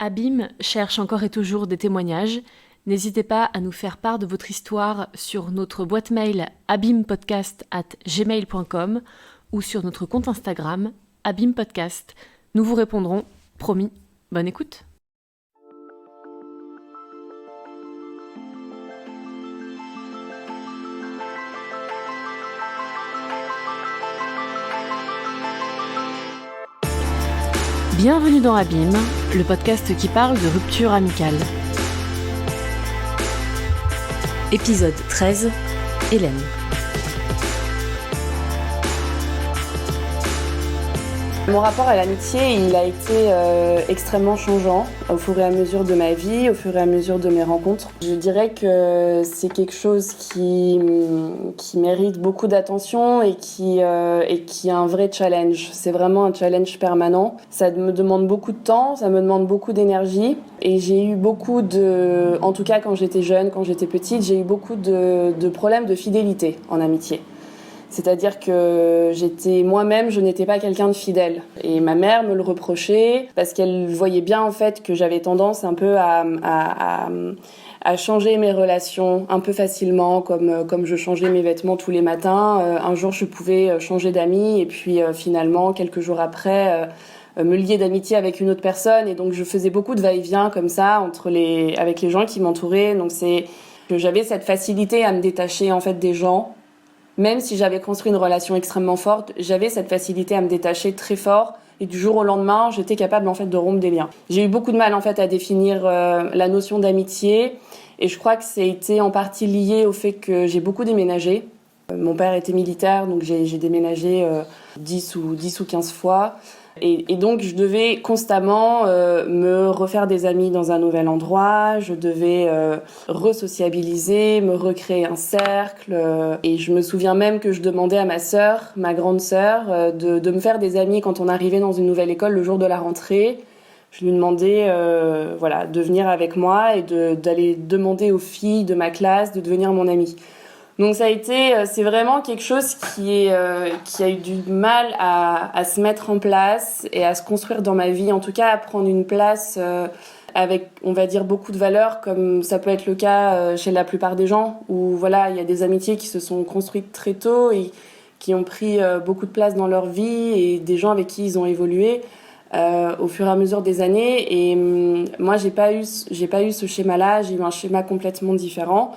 Abîme cherche encore et toujours des témoignages. N'hésitez pas à nous faire part de votre histoire sur notre boîte mail abîmepodcast@gmail.com ou sur notre compte Instagram abîmepodcast. Nous vous répondrons, promis. Bonne écoute. Bienvenue dans Abîme, le podcast qui parle de rupture amicale. Épisode 13, Hélène. Mon rapport à l'amitié, il a été extrêmement changeant au fur et à mesure de ma vie, au fur et à mesure de mes rencontres. Je dirais que c'est quelque chose qui mérite beaucoup d'attention et qui est un vrai challenge. C'est vraiment un challenge permanent. Ça me demande beaucoup de temps, ça me demande beaucoup d'énergie. Et j'ai eu beaucoup en tout cas quand j'étais jeune, quand j'étais petite, j'ai eu beaucoup de problèmes de fidélité en amitié. C'est-à-dire que je n'étais pas quelqu'un de fidèle. Et ma mère me le reprochait parce qu'elle voyait bien en fait que j'avais tendance un peu à changer mes relations un peu facilement, comme je changeais mes vêtements tous les matins. Un jour, je pouvais changer d'amis et puis finalement, quelques jours après, me lier d'amitié avec une autre personne. Et donc, je faisais beaucoup de va-et-vient comme ça avec les gens qui m'entouraient. Donc, c'est que j'avais cette facilité à me détacher en fait des gens. Même si j'avais construit une relation extrêmement forte, j'avais cette facilité à me détacher très fort et du jour au lendemain, j'étais capable en fait de rompre des liens. J'ai eu beaucoup de mal en fait à définir la notion d'amitié et je crois que ça a été en partie lié au fait que j'ai beaucoup déménagé. Mon père était militaire, donc j'ai déménagé 10 ou 15 fois. Et donc, je devais constamment me refaire des amis dans un nouvel endroit. Je devais re-sociabiliser, me recréer un cercle. Et je me souviens même que je demandais à ma sœur, ma grande sœur, de me faire des amis quand on arrivait dans une nouvelle école le jour de la rentrée. Je lui demandais de venir avec moi et d'aller demander aux filles de ma classe de devenir mon amie. Donc c'est vraiment quelque chose qui a eu du mal à se mettre en place et à se construire dans ma vie, en tout cas à prendre une place avec, on va dire, beaucoup de valeurs, comme ça peut être le cas chez la plupart des gens, où voilà, il y a des amitiés qui se sont construites très tôt et qui ont pris beaucoup de place dans leur vie et des gens avec qui ils ont évolué au fur et à mesure des années. Et moi, j'ai pas eu ce schéma-là, j'ai eu un schéma complètement différent.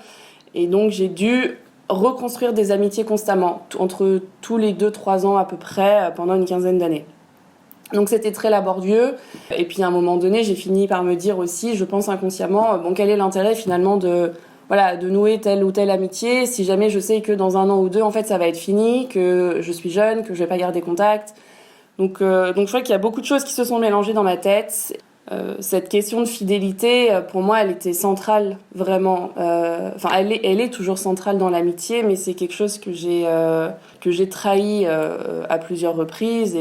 Et donc, j'ai dû reconstruire des amitiés constamment, entre tous les 2-3 ans à peu près, pendant une quinzaine d'années. Donc c'était très laborieux. Et puis à un moment donné, j'ai fini par me dire aussi, je pense inconsciemment, quel est l'intérêt finalement de nouer telle ou telle amitié si jamais je sais que dans 1 an ou 2, en fait, ça va être fini, que je suis jeune, que je vais pas garder contact. Donc je crois qu'il y a beaucoup de choses qui se sont mélangées dans ma tête. Cette question de fidélité, pour moi, elle était centrale, vraiment. Elle est toujours centrale dans l'amitié, mais c'est quelque chose que j'ai trahi à plusieurs reprises.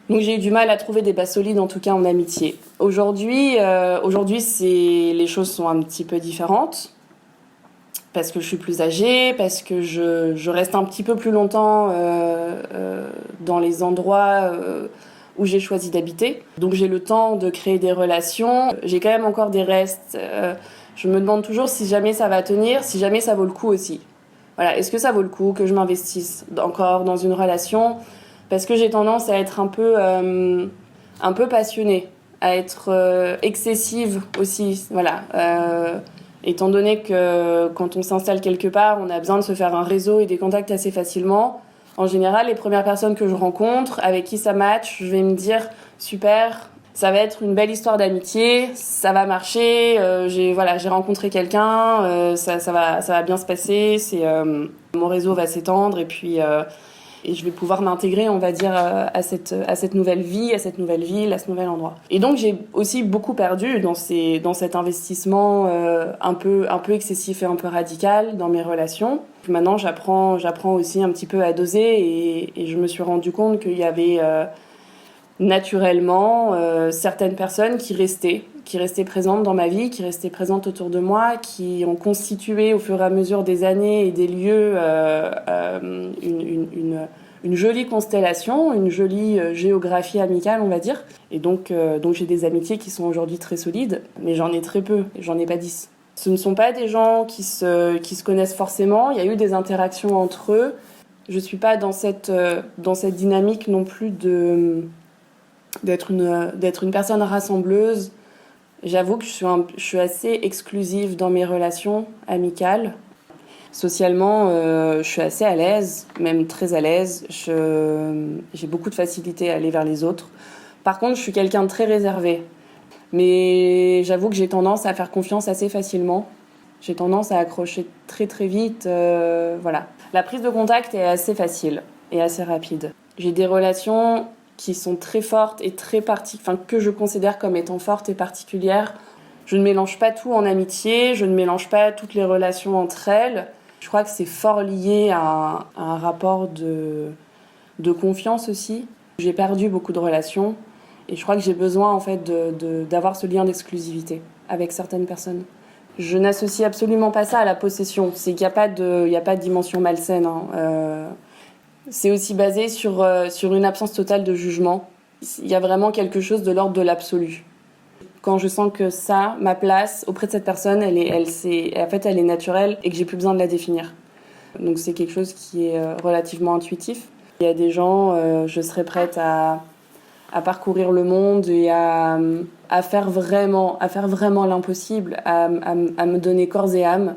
Donc j'ai eu du mal à trouver des bases solides, en tout cas en amitié. Aujourd'hui, les choses sont un petit peu différentes. Parce que je suis plus âgée, parce que je reste un petit peu plus longtemps dans les endroits où j'ai choisi d'habiter. Donc j'ai le temps de créer des relations. J'ai quand même encore des restes. Je me demande toujours si jamais ça va tenir, si jamais ça vaut le coup aussi. Voilà, est-ce que ça vaut le coup que je m'investisse encore dans une relation ? Parce que j'ai tendance à être un peu passionnée, à être excessive aussi. Voilà. Étant donné que quand on s'installe quelque part, on a besoin de se faire un réseau et des contacts assez facilement. En général, les premières personnes que je rencontre, avec qui ça match, je vais me dire super, ça va être une belle histoire d'amitié, ça va marcher. J'ai rencontré quelqu'un, ça va bien se passer. Mon réseau va s'étendre et je vais pouvoir m'intégrer, on va dire, à cette nouvelle vie, à cette nouvelle ville, à ce nouvel endroit. Et donc j'ai aussi beaucoup perdu dans cet investissement un peu excessif et un peu radical dans mes relations. Maintenant, j'apprends aussi un petit peu à doser et je me suis rendu compte qu'il y avait naturellement certaines personnes qui restaient présentes dans ma vie, qui restaient présentes autour de moi, qui ont constitué au fur et à mesure des années et des lieux une jolie constellation, une jolie géographie amicale, on va dire. Et donc j'ai des amitiés qui sont aujourd'hui très solides, mais j'en ai très peu, j'en ai pas 10. Ce ne sont pas des gens qui se connaissent forcément, il y a eu des interactions entre eux. Je suis pas dans cette dynamique non plus d'être une personne rassembleuse. J'avoue que je suis assez exclusive dans mes relations amicales. Socialement, je suis assez à l'aise, même très à l'aise. J'ai beaucoup de facilité à aller vers les autres. Par contre, je suis quelqu'un de très réservé. Mais j'avoue que j'ai tendance à faire confiance assez facilement. J'ai tendance à accrocher très très vite. Voilà. La prise de contact est assez facile et assez rapide. J'ai des relations qui sont très fortes et que je considère comme étant fortes et particulières. Je ne mélange pas tout en amitié, je ne mélange pas toutes les relations entre elles. Je crois que c'est fort lié à un rapport de confiance aussi. J'ai perdu beaucoup de relations et je crois que j'ai besoin en fait d'avoir ce lien d'exclusivité avec certaines personnes. Je n'associe absolument pas ça à la possession. C'est qu'il n'y a pas de dimension malsaine. C'est aussi basé sur une absence totale de jugement. Il y a vraiment quelque chose de l'ordre de l'absolu. Quand je sens que ma place auprès de cette personne, elle est naturelle et que j'ai plus besoin de la définir. Donc c'est quelque chose qui est relativement intuitif. Il y a des gens, je serais prête à parcourir le monde et à faire vraiment l'impossible, à me donner corps et âme.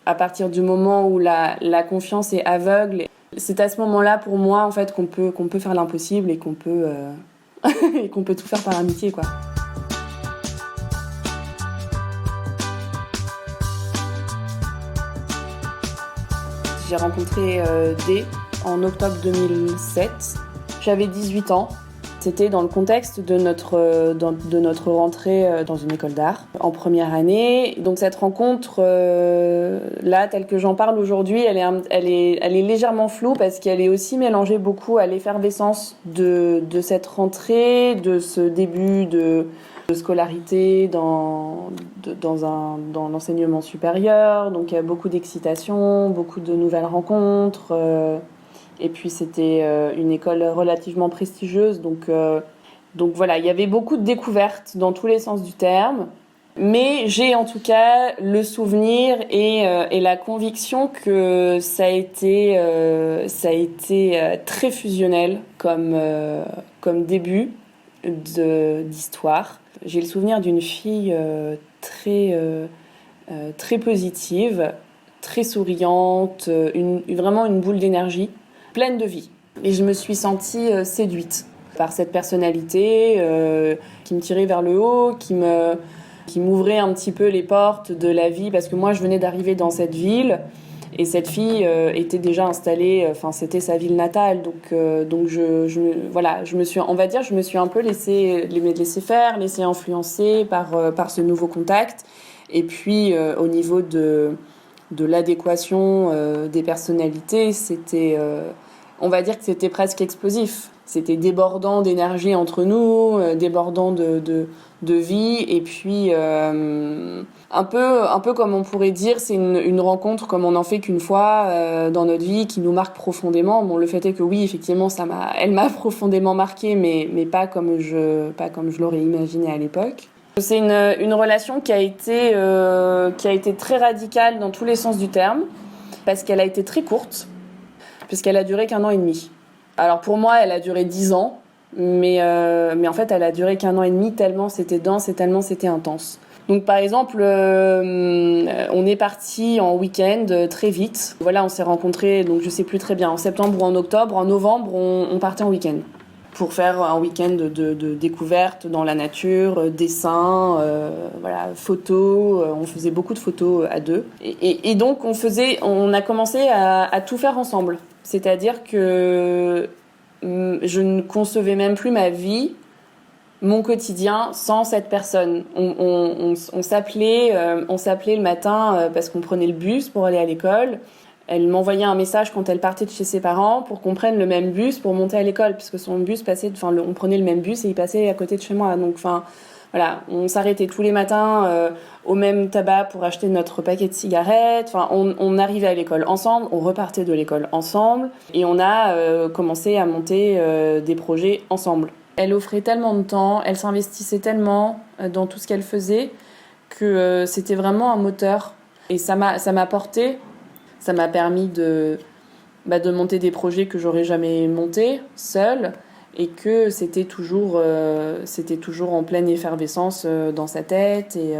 À partir du moment où la confiance est aveugle, c'est à ce moment-là pour moi en fait qu'on peut faire l'impossible et qu'on peut et qu'on peut tout faire par amitié, quoi. J'ai rencontré D en octobre 2007. J'avais 18 ans. C'était dans le contexte de notre rentrée dans une école d'art en première année. Donc cette rencontre, là, telle que j'en parle aujourd'hui, elle est légèrement floue parce qu'elle est aussi mélangée beaucoup à l'effervescence de cette rentrée, de ce début de scolarité dans l'enseignement supérieur. Donc il y a beaucoup d'excitation, beaucoup de nouvelles rencontres. Et puis c'était une école relativement prestigieuse, donc voilà, il y avait beaucoup de découvertes dans tous les sens du terme. Mais j'ai en tout cas le souvenir et la conviction que ça a été très fusionnel comme début d'histoire. J'ai le souvenir d'une fille très positive, très souriante, vraiment une boule d'énergie, pleine de vie. Et je me suis sentie séduite par cette personnalité qui me tirait vers le haut, qui m'ouvrait un petit peu les portes de la vie, parce que moi je venais d'arriver dans cette ville et cette fille était déjà installée, c'était sa ville natale, donc je me suis un peu laissé faire, laissé influencer par ce nouveau contact. Et puis au niveau de l'adéquation des personnalités, on va dire que c'était presque explosif. C'était débordant d'énergie entre nous, débordant de vie, et puis un peu comme on pourrait dire, c'est une rencontre comme on n'en fait qu'une fois dans notre vie, qui nous marque profondément. Bon, le fait est que oui, effectivement, elle m'a profondément marquée, mais pas comme je l'aurais imaginé à l'époque. C'est une relation qui a été très radicale dans tous les sens du terme, parce qu'elle a été très courte, puisqu'elle a duré qu'1 an et demi. Alors pour moi, elle a duré 10 ans, mais en fait, elle a duré qu'1 an et demi, tellement c'était dense et tellement c'était intense. Donc par exemple, on est parti en week-end très vite. Voilà, on s'est rencontrés, donc je sais plus très bien, en septembre ou en octobre. En novembre, on partait en week-end pour faire un week-end de découverte dans la nature, dessins, photos. On faisait beaucoup de photos à deux. Et donc on a commencé à tout faire ensemble. C'est-à-dire que je ne concevais même plus ma vie, mon quotidien, sans cette personne. On s'appelait le matin parce qu'on prenait le bus pour aller à l'école. Elle m'envoyait un message quand elle partait de chez ses parents pour qu'on prenne le même bus pour monter à l'école, puisque son bus passait, on prenait le même bus et il passait à côté de chez moi. Donc, voilà, on s'arrêtait tous les matins au même tabac pour acheter notre paquet de cigarettes. On arrivait à l'école ensemble, on repartait de l'école ensemble, et on a commencé à monter des projets ensemble. Elle offrait tellement de temps, elle s'investissait tellement dans tout ce qu'elle faisait que c'était vraiment un moteur. Et ça m'a porté. Ça m'a permis de monter des projets que j'aurais jamais montés seule, et que c'était toujours en pleine effervescence dans sa tête. Et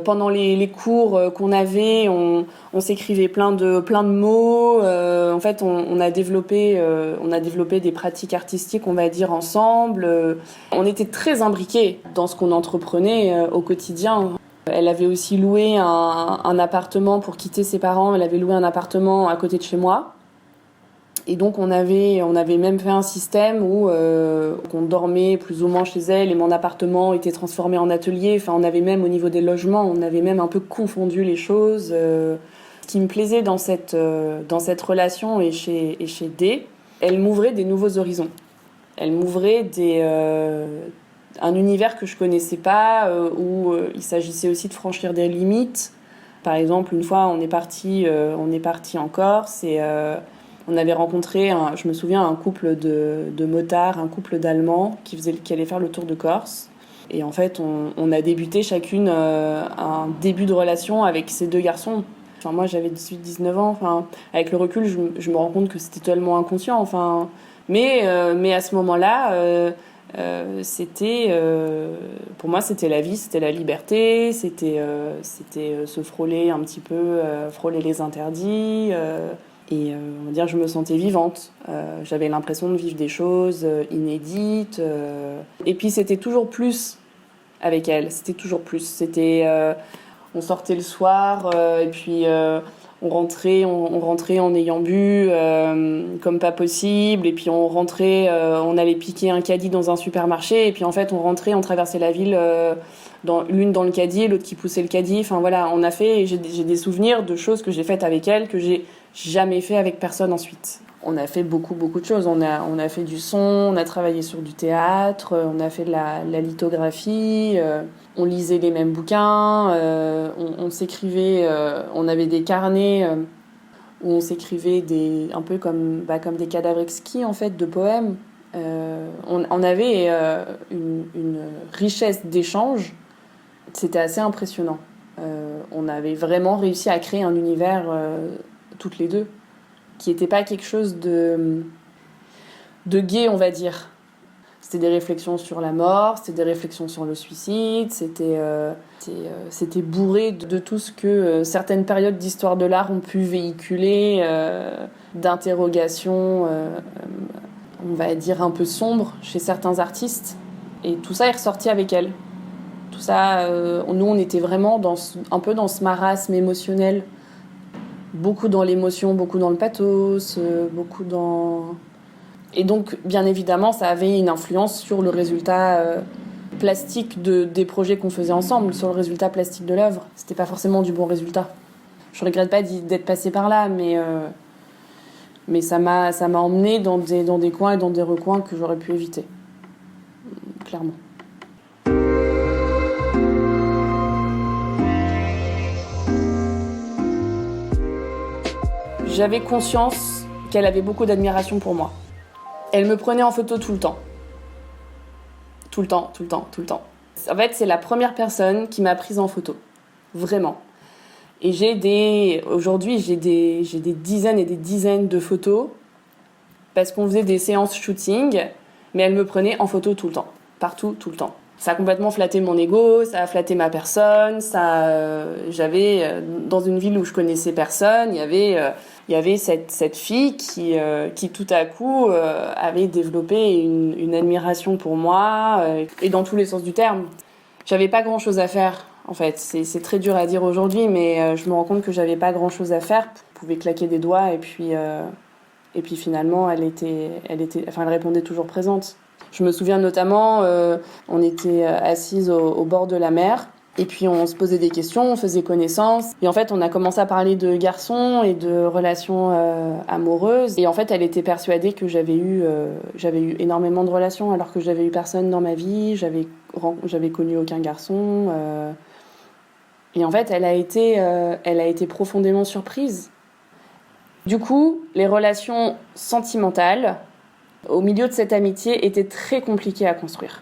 pendant les cours qu'on avait, on s'écrivait plein de mots. En fait, on a développé des pratiques artistiques, on va dire, ensemble. On était très imbriqués dans ce qu'on entreprenait au quotidien. Elle avait aussi loué un appartement pour quitter ses parents. Elle avait loué un appartement à côté de chez moi. Et donc, on avait même fait un système où on dormait plus ou moins chez elle et mon appartement était transformé en atelier. Enfin, on avait même, au niveau des logements, on avait même un peu confondu les choses. Ce qui me plaisait dans cette relation et chez D, elle m'ouvrait des nouveaux horizons. Elle m'ouvrait un univers que je connaissais pas, où il s'agissait aussi de franchir des limites. Par exemple, une fois, on est parti en Corse et on avait rencontré, je me souviens, un couple de motards, un couple d'Allemands qui allait faire le tour de Corse. Et en fait, on a débuté chacune un début de relation avec ces deux garçons. Enfin, moi, j'avais 18-19 ans. Enfin, avec le recul, je me rends compte que c'était totalement inconscient. Enfin, mais à ce moment-là, pour moi, c'était la vie, c'était la liberté, c'était se frôler un petit peu, frôler les interdits. Et on va dire, je me sentais vivante. J'avais l'impression de vivre des choses inédites. Et puis, c'était toujours plus avec elle. C'était toujours plus. On sortait le soir et puis on rentrait en ayant bu comme pas possible. Et puis on rentrait, on allait piquer un caddie dans un supermarché. Et puis en fait, on rentrait, on traversait la ville, l'une dans le caddie, l'autre qui poussait le caddie. Enfin voilà, j'ai des souvenirs de choses que j'ai faites avec elle que j'ai jamais fait avec personne ensuite. On a fait beaucoup de choses. On a fait du son, on a travaillé sur du théâtre, on a fait de la lithographie, on lisait les mêmes bouquins, on s'écrivait, on avait des carnets où on s'écrivait un peu comme des cadavres exquis en fait, de poèmes. On avait une richesse d'échanges. C'était assez impressionnant. On avait vraiment réussi à créer un univers toutes les deux, qui n'était pas quelque chose de gai, on va dire. C'était des réflexions sur la mort, c'était des réflexions sur le suicide, c'était bourré de tout ce que certaines périodes d'histoire de l'art ont pu véhiculer, d'interrogations, on va dire un peu sombres chez certains artistes. Et tout ça est ressorti avec elle. Tout ça, nous on était vraiment un peu dans ce marasme émotionnel. Beaucoup dans l'émotion, beaucoup dans le pathos, beaucoup dans... Et donc, bien évidemment, ça avait une influence sur le résultat plastique des projets qu'on faisait ensemble, sur le résultat plastique de l'œuvre. C'était pas forcément du bon résultat. Je regrette pas d'être passée par là, mais ça m'a emmenée dans des coins et dans des recoins que j'aurais pu éviter. Clairement. J'avais conscience qu'elle avait beaucoup d'admiration pour moi. Elle me prenait en photo tout le temps. Tout le temps. En fait, c'est la première personne qui m'a prise en photo. Vraiment. Et aujourd'hui, j'ai des dizaines et des dizaines de photos parce qu'on faisait des séances shooting, mais elle me prenait en photo tout le temps. Partout, tout le temps. Ça a complètement flatté mon ego, ça a flatté ma personne. J'avais, dans une ville où je connaissais personne, il y avait cette fille qui tout à coup avait développé une admiration pour moi, et dans tous les sens du terme. J'avais pas grand chose à faire, en fait. C'est très dur à dire aujourd'hui, mais je me rends compte que j'avais pas grand chose à faire. Je pouvais claquer des doigts et puis finalement elle répondait toujours présente. Je me souviens notamment, on était assises au bord de la mer. Et puis on se posait des questions, on faisait connaissance. Et en fait, on a commencé à parler de garçons et de relations amoureuses. Et en fait, elle était persuadée que j'avais eu énormément de relations, alors que j'avais eu personne dans ma vie. J'avais connu aucun garçon. Et en fait, elle a été profondément surprise. Du coup, les relations sentimentales, au milieu de cette amitié, étaient très compliquées à construire.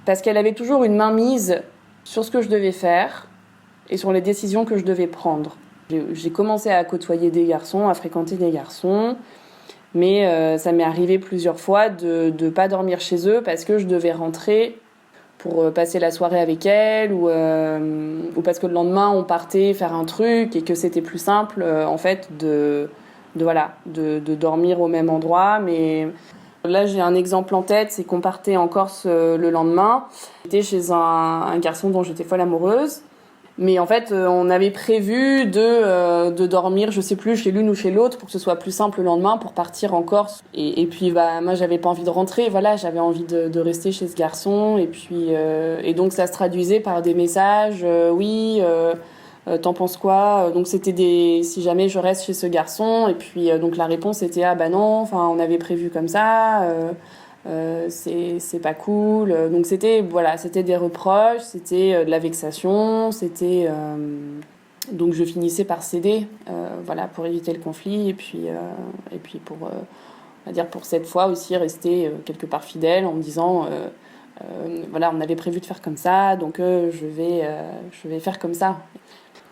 Parce qu'elle avait toujours une mainmise sur ce que je devais faire et sur les décisions que je devais prendre. J'ai commencé à côtoyer des garçons, à fréquenter des garçons, mais ça m'est arrivé plusieurs fois de ne pas dormir chez eux parce que je devais rentrer pour passer la soirée avec elle ou parce que le lendemain on partait faire un truc et que c'était plus simple en fait de dormir au même endroit. Mais là, j'ai un exemple en tête, c'est qu'on partait en Corse le lendemain. J'étais chez un garçon dont j'étais folle amoureuse. Mais en fait, on avait prévu de dormir, je sais plus, chez l'une ou chez l'autre pour que ce soit plus simple le lendemain pour partir en Corse. Et puis, moi, j'avais pas envie de rentrer. Voilà, j'avais envie de rester chez ce garçon. Et puis, et donc, ça se traduisait par des messages. Oui. T'en penses quoi? Donc c'était si jamais je reste chez ce garçon. Et puis donc la réponse était ah bah non, enfin on avait prévu comme ça, c'est pas cool. Donc c'était des reproches, c'était de la vexation, donc je finissais par céder, pour éviter le conflit et puis pour on va dire pour cette fois aussi rester quelque part fidèle en me disant on avait prévu de faire comme ça, donc je vais faire comme ça.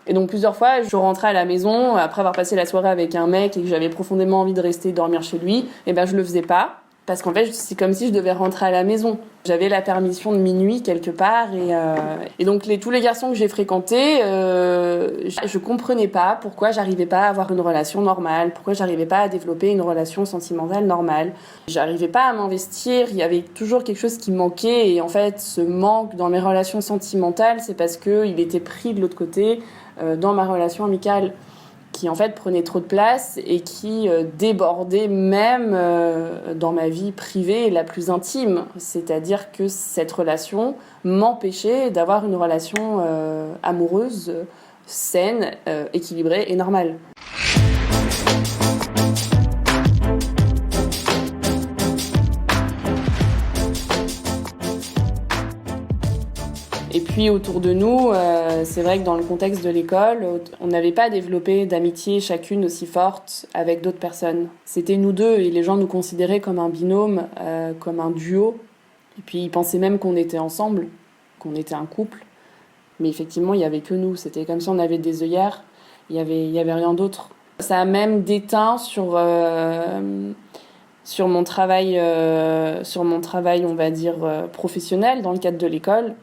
Et donc plusieurs fois, je rentrais à la maison après avoir passé la soirée avec un mec et que j'avais profondément envie de rester dormir chez lui, et je le faisais pas parce qu'en fait, c'est comme si je devais rentrer à la maison. J'avais la permission de minuit quelque part et donc tous les garçons que j'ai fréquentés, je comprenais pas pourquoi j'arrivais pas à avoir une relation normale, pourquoi j'arrivais pas à développer une relation sentimentale normale. J'arrivais pas à m'investir, il y avait toujours quelque chose qui manquait et en fait, ce manque dans mes relations sentimentales, c'est parce que il était pris de l'autre côté dans ma relation amicale, qui en fait prenait trop de place et qui débordait même dans ma vie privée la plus intime. C'est-à-dire que cette relation m'empêchait d'avoir une relation amoureuse, saine, équilibrée et normale. Et puis autour de nous, c'est vrai que dans le contexte de l'école, on n'avait pas développé d'amitié chacune aussi forte avec d'autres personnes. C'était nous deux et les gens nous considéraient comme un binôme, comme un duo. Et puis ils pensaient même qu'on était ensemble, qu'on était un couple. Mais effectivement, il n'y avait que nous. C'était comme si on avait des œillères, il y avait rien d'autre. Ça a même déteint sur mon travail, on va dire, professionnel dans le cadre de l'école.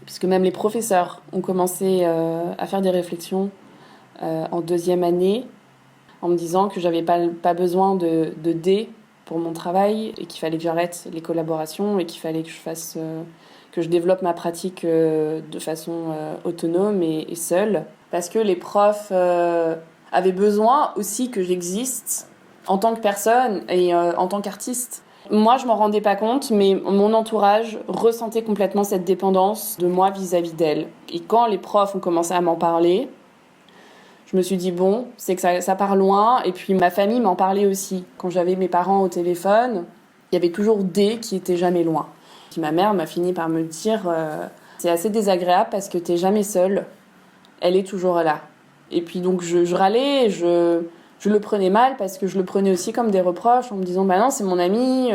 Puisque même les professeurs ont commencé à faire des réflexions en deuxième année en me disant que j'avais pas besoin de D pour mon travail et qu'il fallait que j'arrête les collaborations et qu'il fallait que que je développe ma pratique de façon autonome et seule. Parce que les profs avaient besoin aussi que j'existe en tant que personne et en tant qu'artiste. Moi, je m'en rendais pas compte, mais mon entourage ressentait complètement cette dépendance de moi vis-à-vis d'elle. Et quand les profs ont commencé à m'en parler, je me suis dit, bon, c'est que ça part loin. Et puis ma famille m'en parlait aussi. Quand j'avais mes parents au téléphone, il y avait toujours des qui étaient jamais loin. Puis ma mère m'a fini par me dire, c'est assez désagréable parce que t'es jamais seule. Elle est toujours là. Et puis donc je râlais, je le prenais mal parce que je le prenais aussi comme des reproches en me disant bah non c'est mon ami,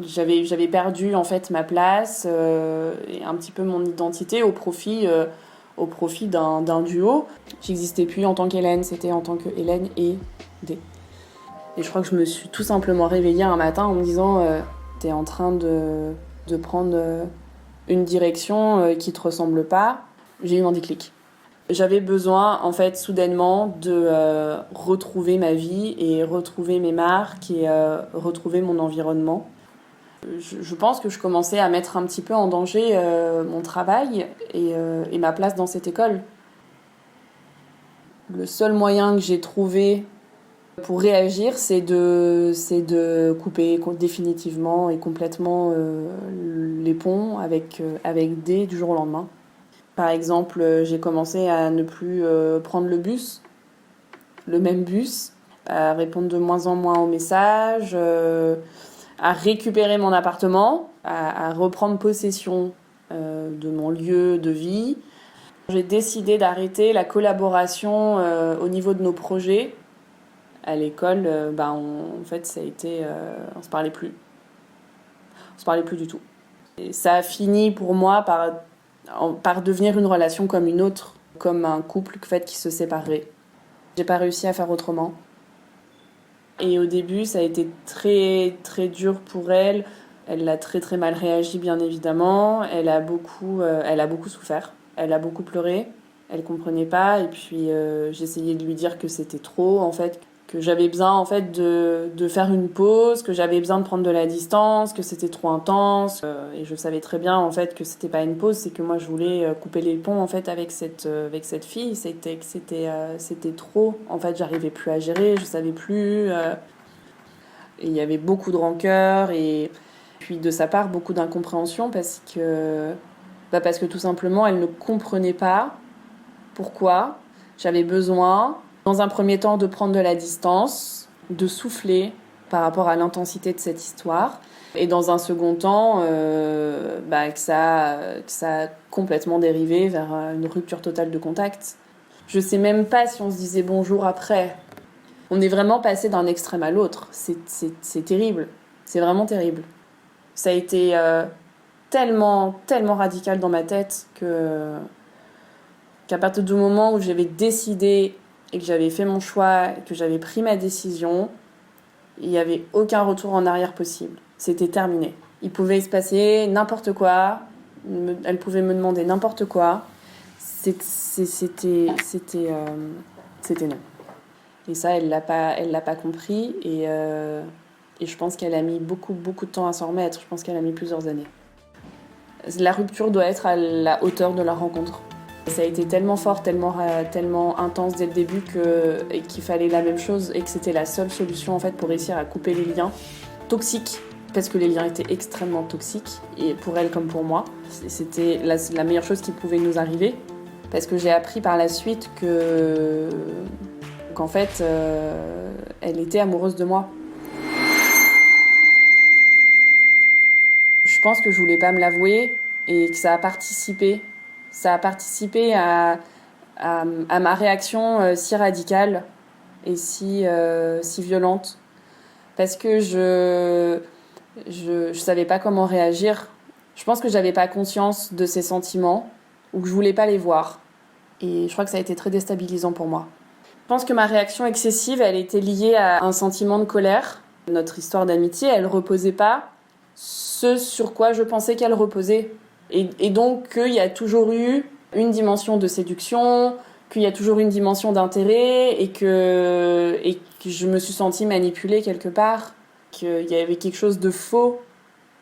j'avais perdu en fait ma place et un petit peu mon identité au profit d'un duo. J'existais plus en tant qu'Hélène, c'était en tant que Hélène et D. Et je crois que je me suis tout simplement réveillée un matin en me disant t'es en train de prendre une direction qui te ressemble pas. J'ai eu un déclic. J'avais besoin, en fait, soudainement, de retrouver ma vie et retrouver mes marques et retrouver mon environnement. Je pense que je commençais à mettre un petit peu en danger mon travail et ma place dans cette école. Le seul moyen que j'ai trouvé pour réagir, c'est de couper définitivement et complètement les ponts avec D du jour au lendemain. Par exemple, j'ai commencé à ne plus prendre le même bus, à répondre de moins en moins aux messages, à récupérer mon appartement, à reprendre possession de mon lieu de vie. J'ai décidé d'arrêter la collaboration au niveau de nos projets. À l'école, en fait, ça a été... on se parlait plus. On se parlait plus du tout. Et ça a fini pour moi par devenir une relation comme une autre, comme un couple en fait, qui se séparerait. J'ai pas réussi à faire autrement. Et au début, ça a été très, très dur pour elle. Elle a très, très mal réagi, bien évidemment. Elle a beaucoup souffert. Elle a beaucoup pleuré. Elle comprenait pas. Et puis, j'essayais de lui dire que c'était trop, en fait. Que j'avais besoin, en fait, de faire une pause. Que j'avais besoin de prendre de la distance. Que c'était trop intense. Et je savais très bien, en fait, que c'était pas une pause. C'est que moi, je voulais couper les ponts, en fait, avec cette fille. C'était trop. En fait, j'arrivais plus à gérer. Je savais plus. Et il y avait beaucoup de rancœur. Et puis, de sa part, beaucoup d'incompréhension. Parce que tout simplement, elle ne comprenait pas pourquoi j'avais besoin, dans un premier temps, de prendre de la distance, de souffler par rapport à l'intensité de cette histoire, et dans un second temps, que ça a complètement dérivé vers une rupture totale de contact. Je sais même pas si on se disait bonjour après. On est vraiment passé d'un extrême à l'autre. C'est terrible. C'est vraiment terrible. Ça a été tellement, tellement radical dans ma tête qu'à partir du moment où j'avais décidé et que j'avais fait mon choix, que j'avais pris ma décision, il n'y avait aucun retour en arrière possible. C'était terminé. Il pouvait se passer n'importe quoi, elle pouvait me demander n'importe quoi. C'était non. Et ça, elle l'a pas compris et je pense qu'elle a mis beaucoup, beaucoup de temps à s'en remettre. Je pense qu'elle a mis plusieurs années. La rupture doit être à la hauteur de la rencontre. Ça a été tellement fort, tellement intense dès le début qu'il fallait la même chose et que c'était la seule solution en fait pour réussir à couper les liens toxiques, parce que les liens étaient extrêmement toxiques, et pour elle comme pour moi. C'était la meilleure chose qui pouvait nous arriver, parce que j'ai appris par la suite qu'en fait, elle était amoureuse de moi. Je pense que je voulais pas me l'avouer et que ça a participé. Ça a participé à ma réaction si radicale et si violente. Parce que je savais pas comment réagir. Je pense que j'avais pas conscience de ces sentiments ou que je voulais pas les voir. Et je crois que ça a été très déstabilisant pour moi. Je pense que ma réaction excessive, elle était liée à un sentiment de colère. Notre histoire d'amitié, elle reposait pas ce sur quoi je pensais qu'elle reposait. Et donc qu'il y a toujours eu une dimension de séduction, qu'il y a toujours une dimension d'intérêt et que je me suis sentie manipulée quelque part, qu'il y avait quelque chose de faux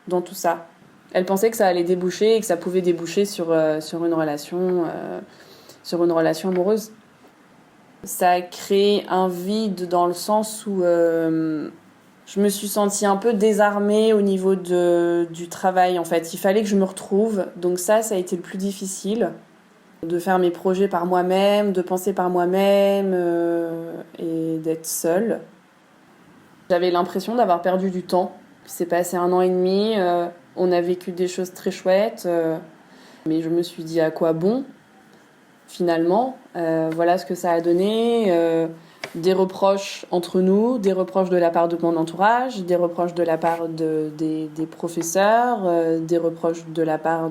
dans tout ça. Elle pensait que ça allait déboucher et que ça pouvait déboucher sur une relation amoureuse. Ça a créé un vide dans le sens où je me suis sentie un peu désarmée au niveau du travail, en fait. Il fallait que je me retrouve. Donc ça a été le plus difficile. De faire mes projets par moi-même, de penser par moi-même et d'être seule. J'avais l'impression d'avoir perdu du temps. Il s'est passé 1 an et demi. On a vécu des choses très chouettes. Mais je me suis dit à quoi bon, finalement. Voilà ce que ça a donné. Des reproches entre nous, des reproches de la part de mon entourage, des reproches de la part des professeurs, des reproches de la part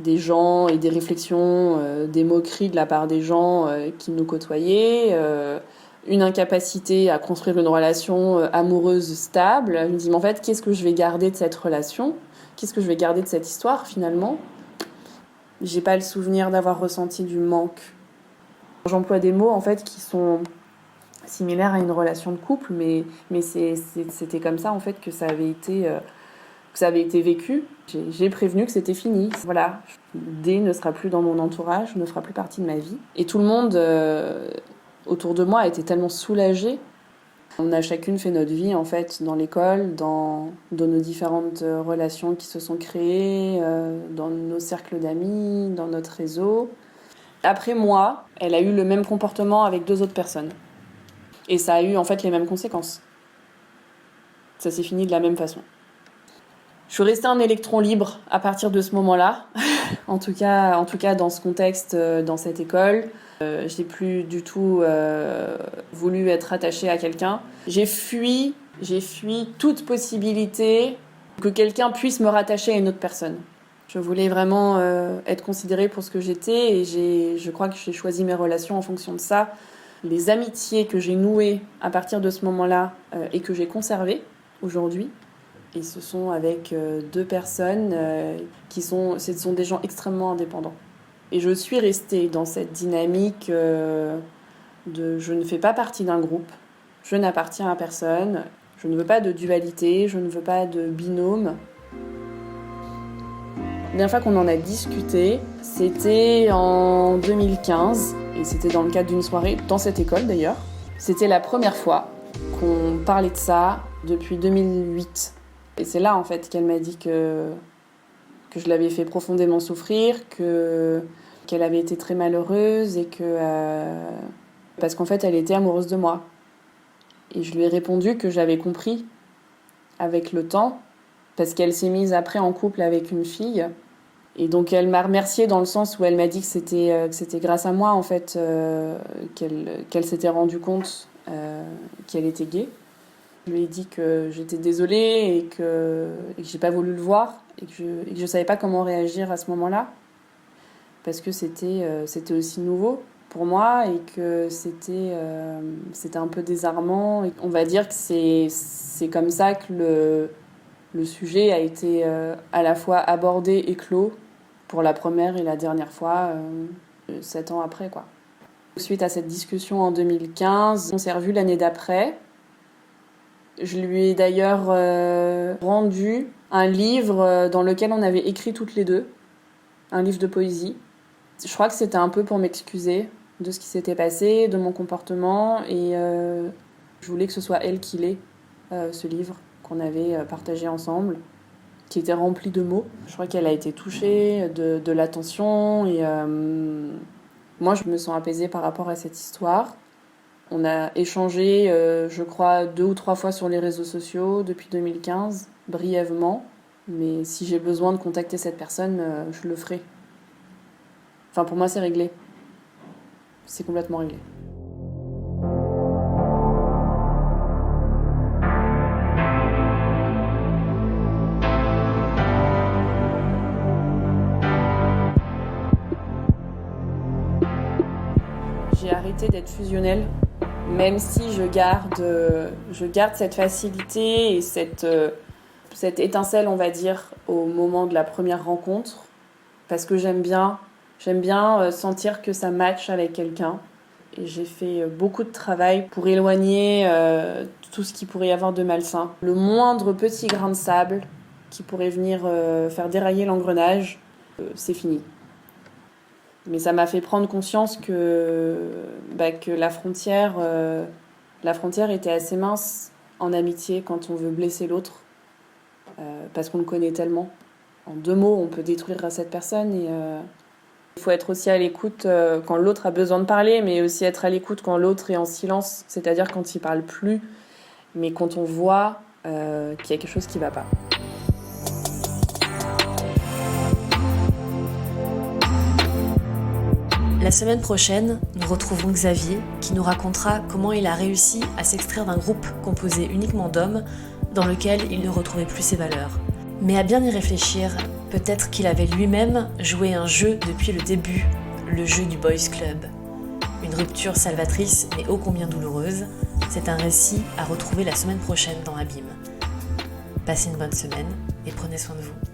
des gens et des réflexions, des moqueries de la part des gens qui nous côtoyaient, une incapacité à construire une relation amoureuse stable. Je me dis, mais en fait, qu'est-ce que je vais garder de cette relation ? Qu'est-ce que je vais garder de cette histoire, finalement ? J'ai pas le souvenir d'avoir ressenti du manque. J'emploie des mots, en fait, qui sont similaires à une relation de couple, mais c'était comme ça, en fait, que ça avait été vécu. J'ai prévenu que c'était fini. Voilà, D ne sera plus dans mon entourage, ne fera plus partie de ma vie. Et tout le monde autour de moi a été tellement soulagé. On a chacune fait notre vie en fait dans l'école, dans nos différentes relations qui se sont créées, dans nos cercles d'amis, dans notre réseau. Après moi, elle a eu le même comportement avec 2 autres personnes. Et ça a eu en fait les mêmes conséquences. Ça s'est fini de la même façon. Je suis restée un électron libre à partir de ce moment-là, en tout cas dans ce contexte, dans cette école. J'ai plus du tout voulu être attachée à quelqu'un. J'ai fui toute possibilité que quelqu'un puisse me rattacher à une autre personne. Je voulais vraiment être considérée pour ce que j'étais et je crois que j'ai choisi mes relations en fonction de ça. Les amitiés que j'ai nouées à partir de ce moment-là et que j'ai conservées aujourd'hui, et ce sont avec 2 personnes ce sont des gens extrêmement indépendants. Et je suis restée dans cette dynamique de je ne fais pas partie d'un groupe, je n'appartiens à personne, je ne veux pas de dualité, je ne veux pas de binôme. La dernière fois qu'on en a discuté, c'était en 2015, et c'était dans le cadre d'une soirée, dans cette école d'ailleurs. C'était la première fois qu'on parlait de ça depuis 2008. Et c'est là en fait qu'elle m'a dit que je l'avais fait profondément souffrir, qu'elle avait été très malheureuse et parce qu'en fait elle était amoureuse de moi. Et je lui ai répondu que j'avais compris avec le temps, parce qu'elle s'est mise après en couple avec une fille. Et donc elle m'a remerciée dans le sens où elle m'a dit que c'était grâce à moi en fait qu'elle s'était rendue compte qu'elle était gay. Je lui ai dit que j'étais désolée et que j'ai pas voulu le voir et que je savais pas comment réagir à ce moment-là, parce que c'était aussi nouveau pour moi et que c'était un peu désarmant. Et on va dire que c'est comme ça que le sujet a été à la fois abordé et clos pour la première et la dernière fois 7 ans après, quoi. Suite à cette discussion en 2015, on s'est revus l'année d'après. Je lui ai d'ailleurs rendu un livre dans lequel on avait écrit toutes les 2, un livre de poésie. Je crois que c'était un peu pour m'excuser de ce qui s'était passé, de mon comportement, et je voulais que ce soit elle qui l'ait, ce livre qu'on avait partagé ensemble, qui était rempli de mots. Je crois qu'elle a été touchée de l'attention, et moi je me sens apaisée par rapport à cette histoire. On a échangé, je crois, 2 ou 3 fois sur les réseaux sociaux depuis 2015, brièvement. Mais si j'ai besoin de contacter cette personne, je le ferai. Enfin, pour moi, c'est réglé. C'est complètement réglé. J'ai arrêté d'être fusionnelle. Même si je garde cette facilité et cette étincelle, on va dire, au moment de la première rencontre, parce que j'aime bien sentir que ça match avec quelqu'un. Et j'ai fait beaucoup de travail pour éloigner tout ce qui pourrait y avoir de malsain. Le moindre petit grain de sable qui pourrait venir faire dérailler l'engrenage, c'est fini. Mais ça m'a fait prendre conscience que la frontière était assez mince en amitié quand on veut blesser l'autre, parce qu'on le connaît tellement. En 2 mots, on peut détruire cette personne, et il faut être aussi à l'écoute quand l'autre a besoin de parler, mais aussi être à l'écoute quand l'autre est en silence, c'est-à-dire quand il parle plus, mais quand on voit qu'il y a quelque chose qui va pas. La semaine prochaine, nous retrouvons Xavier qui nous racontera comment il a réussi à s'extraire d'un groupe composé uniquement d'hommes dans lequel il ne retrouvait plus ses valeurs. Mais à bien y réfléchir, peut-être qu'il avait lui-même joué un jeu depuis le début, le jeu du Boys Club. Une rupture salvatrice mais ô combien douloureuse, c'est un récit à retrouver la semaine prochaine dans Abîme. Passez une bonne semaine et prenez soin de vous.